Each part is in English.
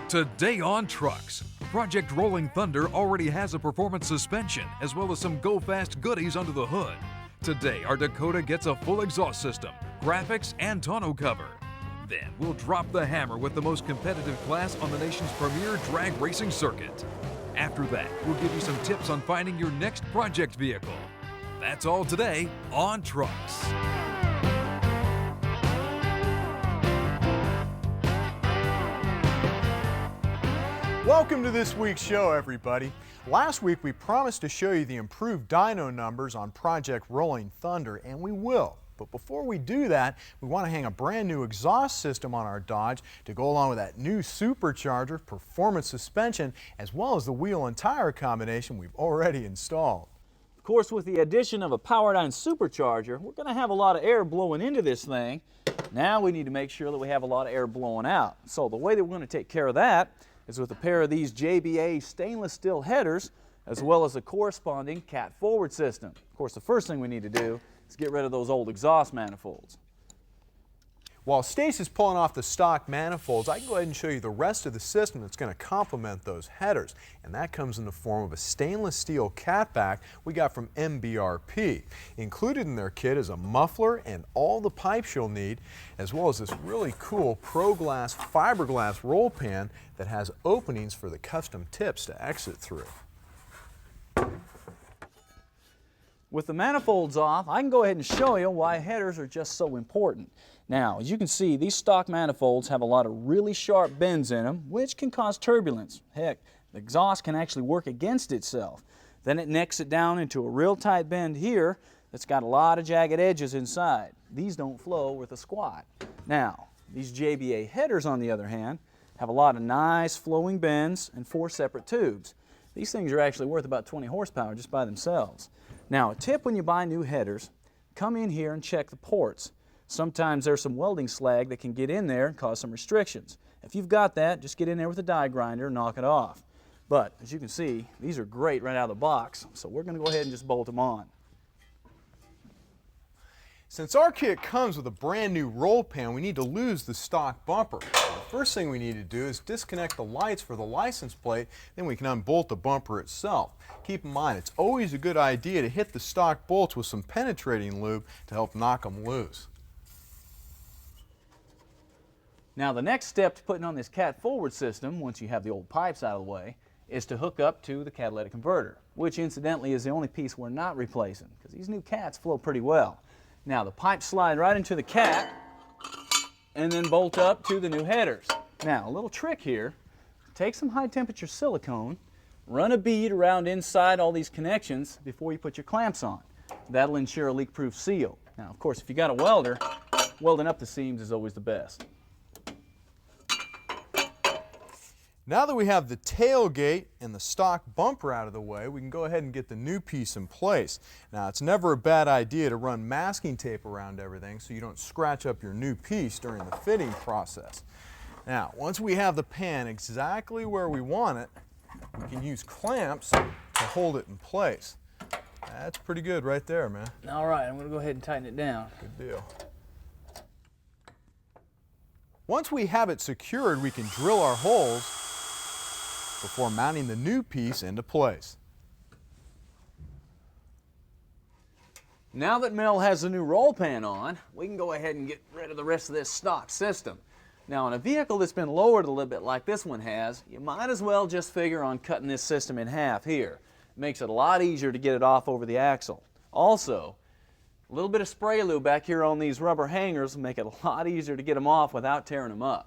Today on Trucks, Project Rolling Thunder already has a performance suspension as well as some go-fast goodies under the hood. Today, our Dakota gets a full exhaust system, graphics, and tonneau cover. Then, we'll drop the hammer with the most competitive class on the nation's premier drag racing circuit. After that, we'll give you some tips on finding your next project vehicle. That's all today on Trucks. Welcome to this week's show, everybody. Last week we promised to show you the improved dyno numbers on Project Rolling Thunder, and we will. But before we do that, we want to hang a brand new exhaust system on our Dodge to go along with that new supercharger, performance suspension, as well as the wheel and tire combination we've already installed. Of course, with the addition of a PowerBlock supercharger, we're going to have a lot of air blowing into this thing. Now we need to make sure that we have a lot of air blowing out. So the way that we're going to take care of that is with a pair of these JBA stainless steel headers, as well as a corresponding cat forward system. Of course, the first thing we need to do is get rid of those old exhaust manifolds. While Stacy's pulling off the stock manifolds, I can go ahead and show you the rest of the system that's going to complement those headers. And that comes in the form of a stainless steel catback we got from MBRP. Included in their kit is a muffler and all the pipes you'll need, as well as this really cool ProGlass fiberglass roll pan that has openings for the custom tips to exit through. With the manifolds off, I can go ahead and show you why headers are just so important. Now, as you can see, these stock manifolds have a lot of really sharp bends in them, which can cause turbulence. Heck, the exhaust can actually work against itself. Then it necks it down into a real tight bend here that's got a lot of jagged edges inside. These don't flow worth a squat. Now, these JBA headers, on the other hand, have a lot of nice flowing bends and 4 separate tubes. These things are actually worth about 20 horsepower just by themselves. Now, a tip when you buy new headers, come in here and check the ports. Sometimes there's some welding slag that can get in there and cause some restrictions. If you've got that, just get in there with a die grinder and knock it off. But as you can see, these are great right out of the box, so we're going to go ahead and just bolt them on. Since our kit comes with a brand new roll pan, we need to lose the stock bumper. The first thing we need to do is disconnect the lights for the license plate, then we can unbolt the bumper itself. Keep in mind, it's always a good idea to hit the stock bolts with some penetrating lube to help knock them loose. Now the next step to putting on this cat forward system, once you have the old pipes out of the way, is to hook up to the catalytic converter, which incidentally is the only piece we're not replacing, because these new cats flow pretty well. Now the pipes slide right into the cat and then bolt up to the new headers. Now a little trick here, take some high temperature silicone, run a bead around inside all these connections before you put your clamps on. That'll ensure a leak-proof seal. Now of course if you got a welder, welding up the seams is always the best. Now that we have the tailgate and the stock bumper out of the way, we can go ahead and get the new piece in place. Now, it's never a bad idea to run masking tape around everything so you don't scratch up your new piece during the fitting process. Now, once we have the pan exactly where we want it, we can use clamps to hold it in place. That's pretty good right there, man. All right, I'm going to go ahead and tighten it down. Good deal. Once we have it secured, we can drill our holes before mounting the new piece into place. Now that Mel has the new roll pan on, we can go ahead and get rid of the rest of this stock system. Now on a vehicle that's been lowered a little bit like this one has, you might as well just figure on cutting this system in half here. It makes it a lot easier to get it off over the axle. Also, a little bit of spray lube back here on these rubber hangers will make it a lot easier to get them off without tearing them up.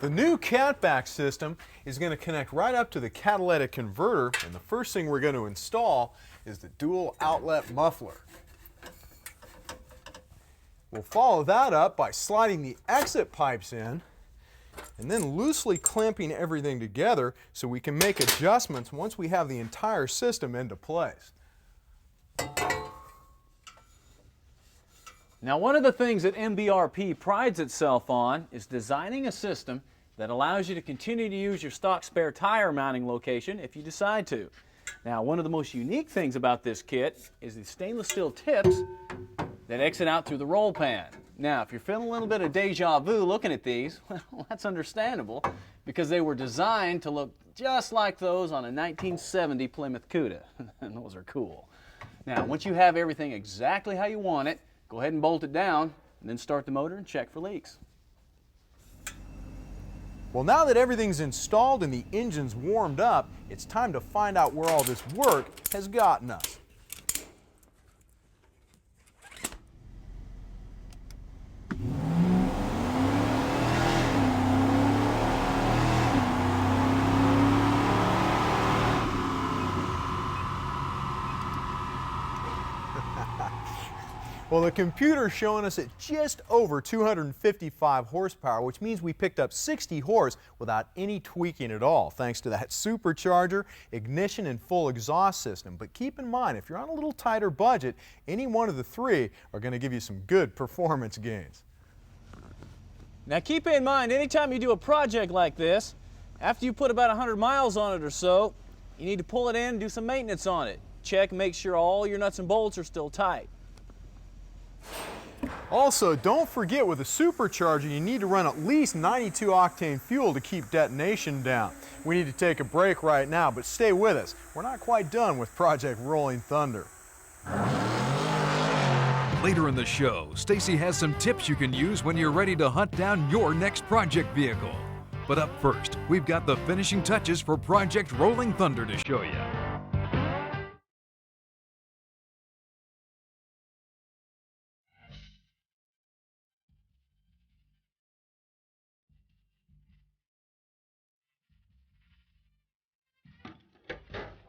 The new catback system is going to connect right up to the catalytic converter, and the first thing we're going to install is the dual outlet muffler. We'll follow that up by sliding the exit pipes in and then loosely clamping everything together so we can make adjustments once we have the entire system into place. Now one of the things that MBRP prides itself on is designing a system that allows you to continue to use your stock spare tire mounting location if you decide to. Now, one of the most unique things about this kit is the stainless steel tips that exit out through the roll pan. Now, if you're feeling a little bit of deja vu looking at these, well, that's understandable because they were designed to look just like those on a 1970 Plymouth Cuda, and those are cool. Now, once you have everything exactly how you want it, go ahead and bolt it down and then start the motor and check for leaks. Well, now that everything's installed and the engine's warmed up, it's time to find out where all this work has gotten us. Well, the computer's showing us at just over 255 horsepower, which means we picked up 60 horse without any tweaking at all, thanks to that supercharger, ignition, and full exhaust system. But keep in mind, if you're on a little tighter budget, any one of the three are going to give you some good performance gains. Now keep in mind, anytime you do a project like this, after you put about 100 miles on it or so, you need to pull it in and do some maintenance on it. Check and make sure all your nuts and bolts are still tight. Also, don't forget with a supercharger, you need to run at least 92 octane fuel to keep detonation down. We need to take a break right now, but stay with us. We're not quite done with Project Rolling Thunder. Later in the show, Stacy has some tips you can use when you're ready to hunt down your next project vehicle. But up first, we've got the finishing touches for Project Rolling Thunder to show you.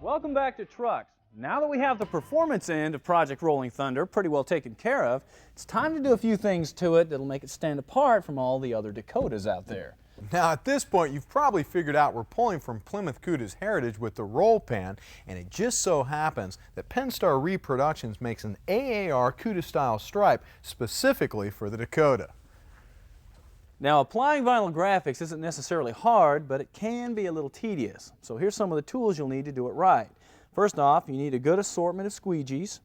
Welcome back to Trucks. Now that we have the performance end of Project Rolling Thunder pretty well taken care of, it's time to do a few things to it that'll make it stand apart from all the other Dakotas out there. Now at this point, you've probably figured out we're pulling from Plymouth Cuda's heritage with the roll pan, and it just so happens that Pennstar Reproductions makes an AAR Cuda style stripe specifically for the Dakota. Now, applying vinyl graphics isn't necessarily hard, but it can be a little tedious. So here's some of the tools you'll need to do it right. First off, you need a good assortment of squeegees,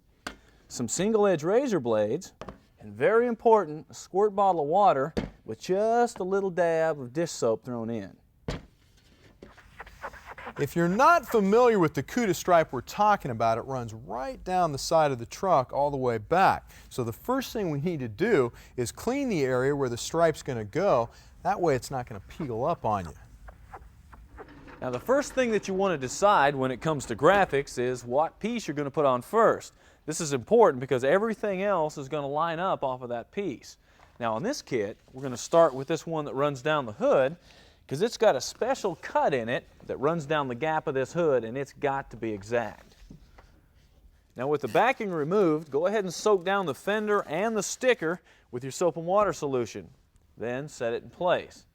some single-edge razor blades, and very important, a squirt bottle of water with just a little dab of dish soap thrown in. If you're not familiar with the Cuda stripe we're talking about, it runs right down the side of the truck all the way back. So the first thing we need to do is clean the area where the stripe's going to go. That way it's not going to peel up on you. Now the first thing that you want to decide when it comes to graphics is what piece you're going to put on first. This is important because everything else is going to line up off of that piece. Now on this kit, we're going to start with this one that runs down the hood, because it's got a special cut in it that runs down the gap of this hood, and it's got to be exact. Now with the backing removed, go ahead and soak down the fender and the sticker with your soap and water solution. Then set it in place.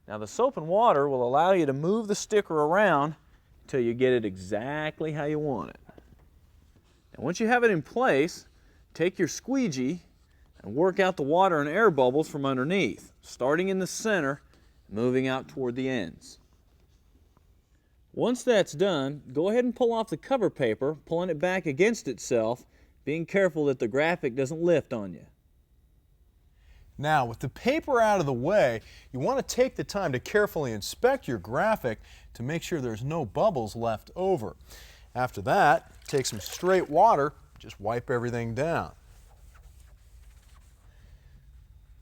Now the soap and water will allow you to move the sticker around until you get it exactly how you want it. And once you have it in place, take your squeegee and work out the water and air bubbles from underneath, starting in the center, moving out toward the ends. Once that's done, go ahead and pull off the cover paper, pulling it back against itself, being careful that the graphic doesn't lift on you. Now, with the paper out of the way, you want to take the time to carefully inspect your graphic to make sure there's no bubbles left over. After that, take some straight water, just wipe everything down.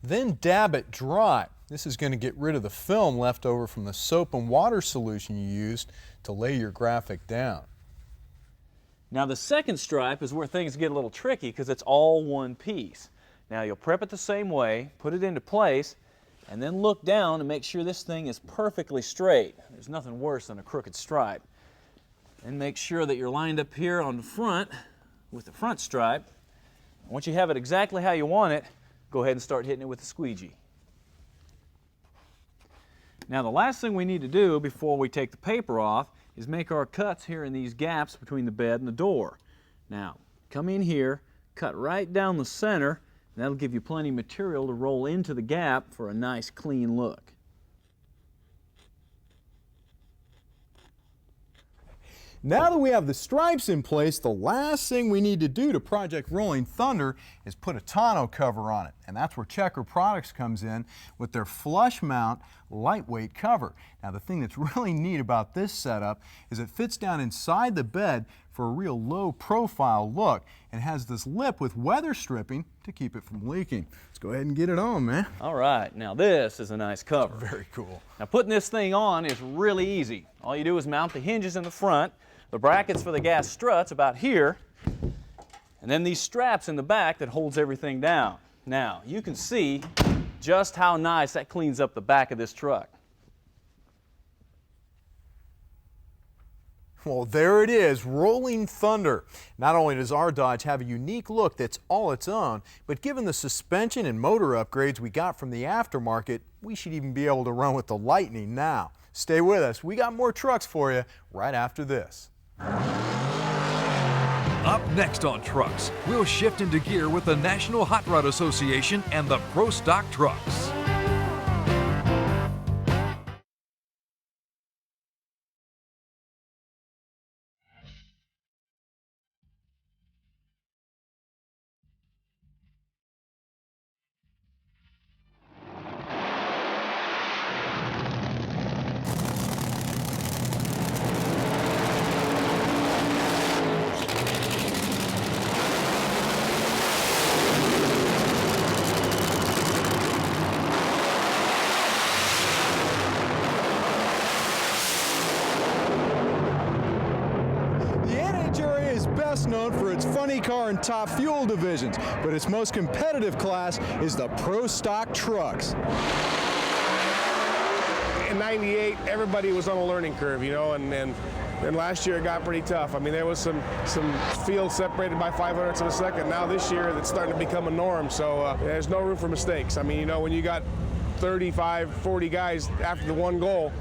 Then dab it dry. This is going to get rid of the film left over from the soap and water solution you used to lay your graphic down. Now the second stripe is where things get a little tricky because it's all one piece. Now you'll prep it the same way, put it into place, and then look down and make sure this thing is perfectly straight. There's nothing worse than a crooked stripe. And make sure that you're lined up here on the front with the front stripe. Once you have it exactly how you want it, go ahead and start hitting it with the squeegee. Now the last thing we need to do before we take the paper off is make our cuts here in these gaps between the bed and the door. Now come in here, cut right down the center, and that'll give you plenty of material to roll into the gap for a nice clean look. Now that we have the stripes in place, the last thing we need to do to Project Rolling Thunder is put a tonneau cover on it. And that's where Checker Products comes in with their flush mount lightweight cover. Now the thing that's really neat about this setup is it fits down inside the bed for a real low profile look and has this lip with weather stripping to keep it from leaking. Let's go ahead and get it on, man. All right, now this is a nice cover. Very cool. Now putting this thing on is really easy. All you do is mount the hinges in the front, the brackets for the gas struts about here, and then these straps in the back that holds everything down. Now you can see just how nice that cleans up the back of this truck. Well, there it is, Rolling Thunder. Not only does our Dodge have a unique look that's all its own, but given the suspension and motor upgrades we got from the aftermarket, we should even be able to run with the Lightning now. Stay with us. We got more trucks for you right after this. Up next on Trucks, we'll shift into gear with the National Hot Rod Association and the Pro Stock Trucks. Known for its funny car and top fuel divisions, but its most competitive class is the Pro Stock Trucks. In '98, everybody was on a learning curve, you know, and last year it got pretty tough. I mean, there was some fields separated by 500ths of a second. Now this year, it's starting to become a norm, so there's no room for mistakes. I mean, you know, when you got 35, 40 guys after the one goal,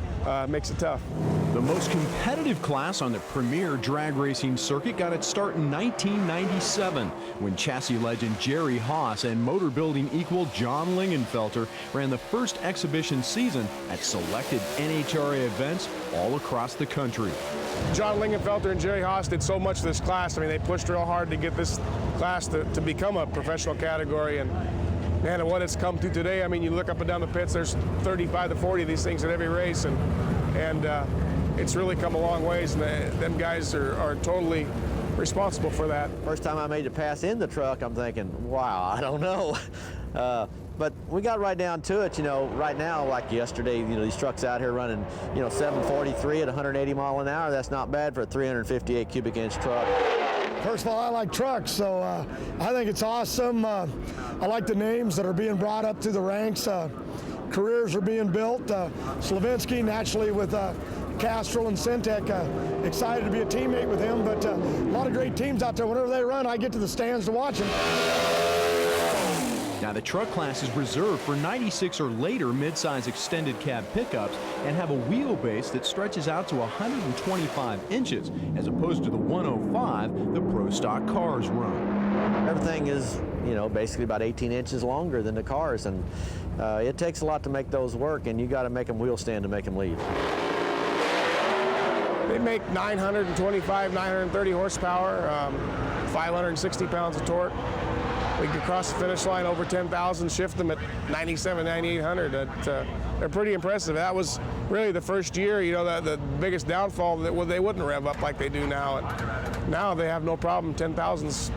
makes it tough. The most competitive class on the premier drag racing circuit got its start in 1997 when chassis legend Jerry Haas and motor building equal John Lingenfelter ran the first exhibition season at selected NHRA events all across the country. John Lingenfelter and Jerry Haas did so much this class. I mean, they pushed real hard to get this class to become a professional category, and man, and what it's come to today. I mean, you look up and down the pits, there's 35 to 40 of these things at every race, and it's really come a long ways, and them guys are totally responsible for that. First time I made the pass in the truck, I'm thinking, wow, I don't know. But we got right down to it, you know, right now, like yesterday, you know, these trucks out here running, you know, 743 at 180 mile an hour. That's not bad for a 358 cubic inch truck. First of all, I like trucks, so I think it's awesome. I like the names that are being brought up through the ranks. Careers are being built. Slavinsky, naturally, with Castrol and Syntec, excited to be a teammate with him, but a lot of great teams out there. Whenever they run, I get to the stands to watch them. Now the truck class is reserved for 96 or later midsize extended cab pickups and have a wheelbase that stretches out to 125 inches as opposed to the 105 the Pro Stock cars run. Everything is, you know, basically about 18 inches longer than the cars, and it takes a lot to make those work, and you got to make them wheel stand to make them lead. They make 925, 930 horsepower, 560 pounds of torque. We can cross the finish line over 10,000, shift them at 97, 9,800. They're pretty impressive. That was really the first year, you know, the biggest downfall, that they wouldn't rev up like they do now. And now they have no problem. 10,000's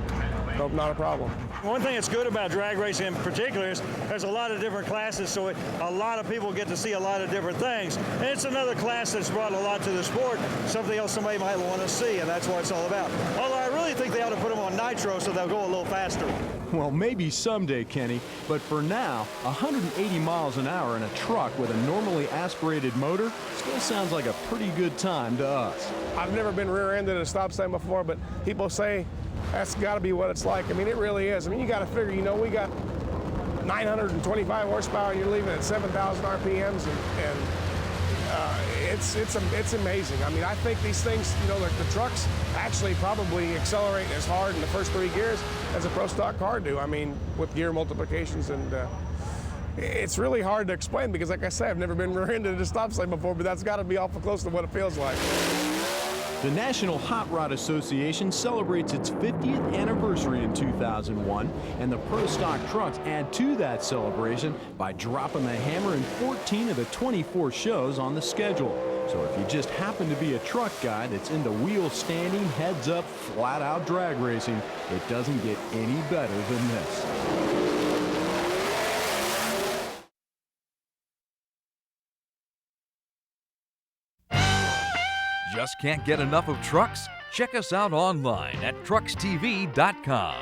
not a problem. One thing that's good about drag racing in particular is there's a lot of different classes, so a lot of people get to see a lot of different things. And it's another class that's brought a lot to the sport, something else somebody might want to see, and that's what it's all about. Although I really think they ought to put them on nitro so they'll go a little faster. Well, maybe someday, Kenny, but for now, 180 miles an hour in a truck with a normally aspirated motor still sounds like a pretty good time to us. I've never been rear-ended at a stop sign before, but people say that's got to be what it's like. I mean, it really is. I mean, you got to figure, you know, we got 925 horsepower, you're leaving at 7,000 RPMs, and it's amazing. I mean, I think these things, you know, the trucks actually probably accelerate as hard in the first 3 gears as a Pro Stock car do. I mean, with gear multiplications, and it's really hard to explain because, like I said, I've never been rear-ended at a stop sign before, but that's got to be awful close to what it feels like. The National Hot Rod Association celebrates its 50th anniversary in 2001, and the Pro Stock trucks add to that celebration by dropping the hammer in 14 of the 24 shows on the schedule. So if you just happen to be a truck guy that's into wheel standing, heads up, flat out drag racing, it doesn't get any better than this. Just can't get enough of trucks? Check us out online at truckstv.com.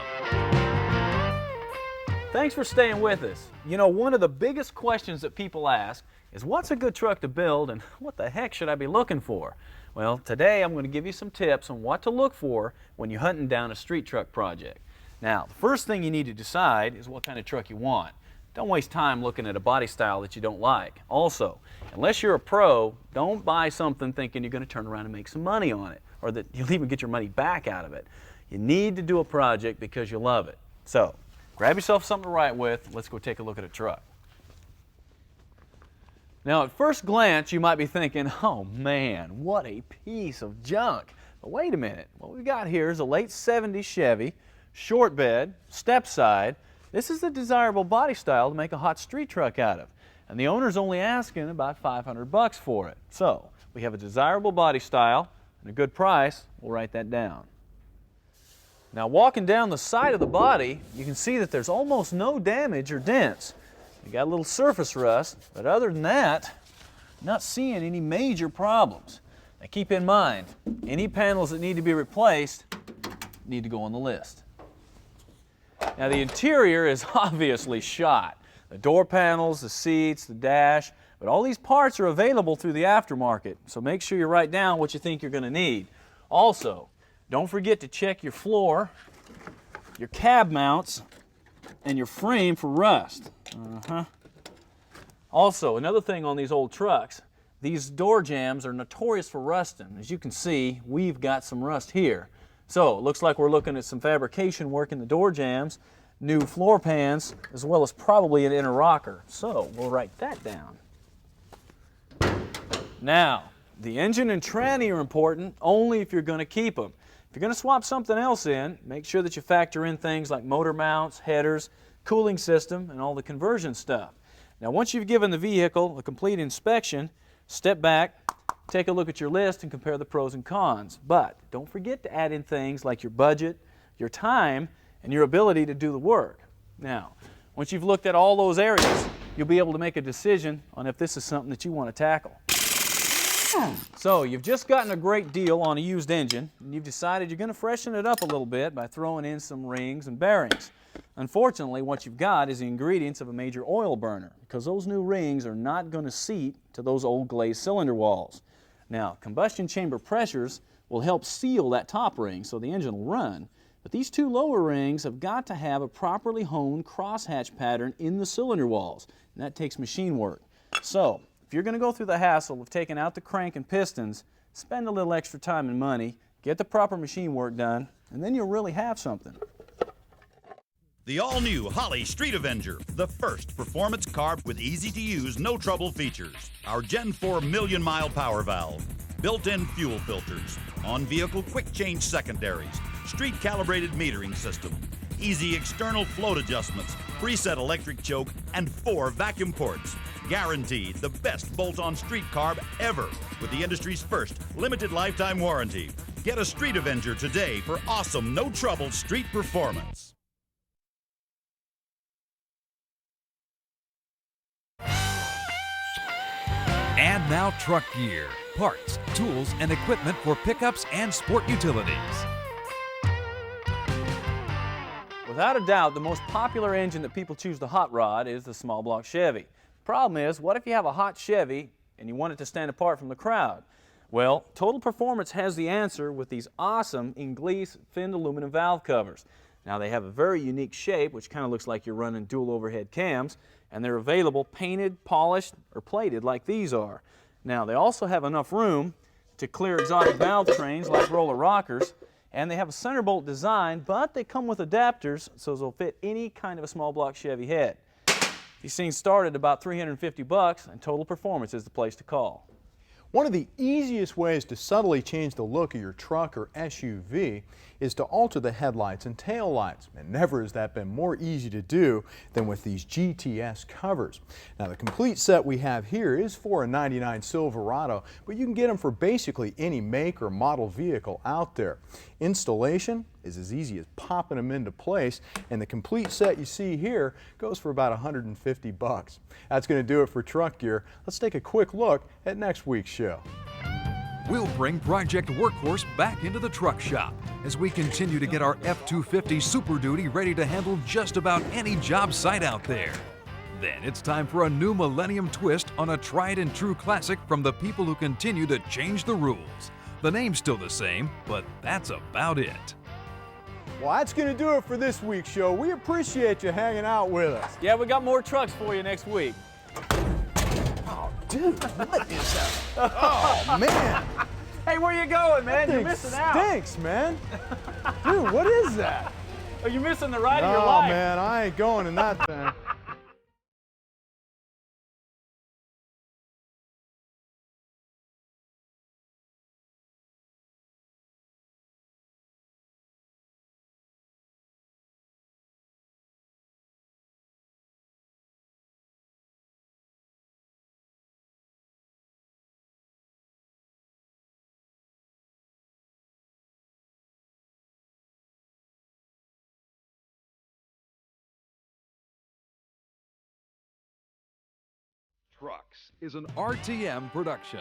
Thanks for staying with us. You know, one of the biggest questions that people ask is what's a good truck to build and what the heck should I be looking for? Well, today I'm going to give you some tips on what to look for when you're hunting down a street truck project. Now, the first thing you need to decide is what kind of truck you want. Don't waste time looking at a body style that you don't like. Also, unless you're a pro, don't buy something thinking you're going to turn around and make some money on it, or that you'll even get your money back out of it. You need to do a project because you love it. So, grab yourself something to write with. Let's go take a look at a truck. Now, at first glance, you might be thinking, oh man, what a piece of junk. But wait a minute. What we've got here is a late 70s Chevy, short bed, step side. This is a desirable body style to make a hot street truck out of. And the owner's only asking about $500 for it. So, we have a desirable body style and a good price. We'll write that down. Now, walking down the side of the body, you can see that there's almost no damage or dents. You got a little surface rust, but other than that, not seeing any major problems. Now keep in mind, any panels that need to be replaced need to go on the list. Now the interior is obviously shot. The door panels, the seats, the dash, but all these parts are available through the aftermarket, so make sure you write down what you think you're going to need. Also, don't forget to check your floor, your cab mounts, and your frame for rust. Also, another thing on these old trucks, these door jambs are notorious for rusting. As you can see, we've got some rust here. So, it looks like we're looking at some fabrication work in the door jambs, new floor pans, as well as probably an inner rocker. So, we'll write that down. Now, the engine and tranny are important only if you're going to keep them. If you're going to swap something else in, make sure that you factor in things like motor mounts, headers, cooling system, and all the conversion stuff. Now, once you've given the vehicle a complete inspection, step back, take a look at your list, and compare the pros and cons. But don't forget to add in things like your budget, your time, and your ability to do the work. Now, once you've looked at all those areas, you'll be able to make a decision on if this is something that you want to tackle. So, you've just gotten a great deal on a used engine, and you've decided you're going to freshen it up a little bit by throwing in some rings and bearings. Unfortunately, what you've got is the ingredients of a major oil burner, because those new rings are not going to seat to those old glazed cylinder walls. Now, combustion chamber pressures will help seal that top ring so the engine will run, but these two lower rings have got to have a properly honed crosshatch pattern in the cylinder walls, and that takes machine work. So, if you're going to go through the hassle of taking out the crank and pistons, spend a little extra time and money, get the proper machine work done, and then you'll really have something. The all-new Holley Street Avenger, the first performance carb with easy-to-use, no-trouble features. Our Gen 4 million-mile power valve, built-in fuel filters, on-vehicle quick-change secondaries, street-calibrated metering system, easy external float adjustments, preset electric choke, and 4 vacuum ports. Guaranteed the best bolt-on street carb ever with the industry's first limited lifetime warranty. Get a Street Avenger today for awesome, no-trouble street performance. And now truck gear, parts, tools, and equipment for pickups and sport utilities. Without a doubt, the most popular engine that people choose to hot rod is the small block Chevy. Problem is, what if you have a hot Chevy and you want it to stand apart from the crowd? Well, Total Performance has the answer with these awesome Inglis finned aluminum valve covers. Now they have a very unique shape, which kind of looks like you're running dual overhead cams, and they're available painted, polished, or plated like these are. Now they also have enough room to clear exotic valve trains like roller rockers, and they have a center bolt design, but they come with adapters so they'll fit any kind of a small block Chevy head. These things start at about $350, and Total Performance is the place to call. One of the easiest ways to subtly change the look of your truck or SUV is to alter the headlights and tail lights. And never has that been more easy to do than with these GTS covers. Now the complete set we have here is for a '99 Silverado, but you can get them for basically any make or model vehicle out there. Installation is as easy as popping them into place, and the complete set you see here goes for about 150 bucks. That's going to do it for Truck Gear. Let's take a quick look at next week's show. We'll bring Project Workhorse back into the truck shop as we continue to get our F-250 Super Duty ready to handle just about any job site out there. Then it's time for a new millennium twist on a tried and true classic from the people who continue to change the rules. The name's still the same, but that's about it. Well, that's going to do it for this week's show. We appreciate you hanging out with us. Yeah, we got more trucks for you next week. Oh, dude, what is that? Oh, man. Hey, where you going, man? You're missing out. Stinks, man. Dude, what is that? Oh, you're missing the ride of your life. Oh, man, I ain't going in that thing. Trucks is an RTM production.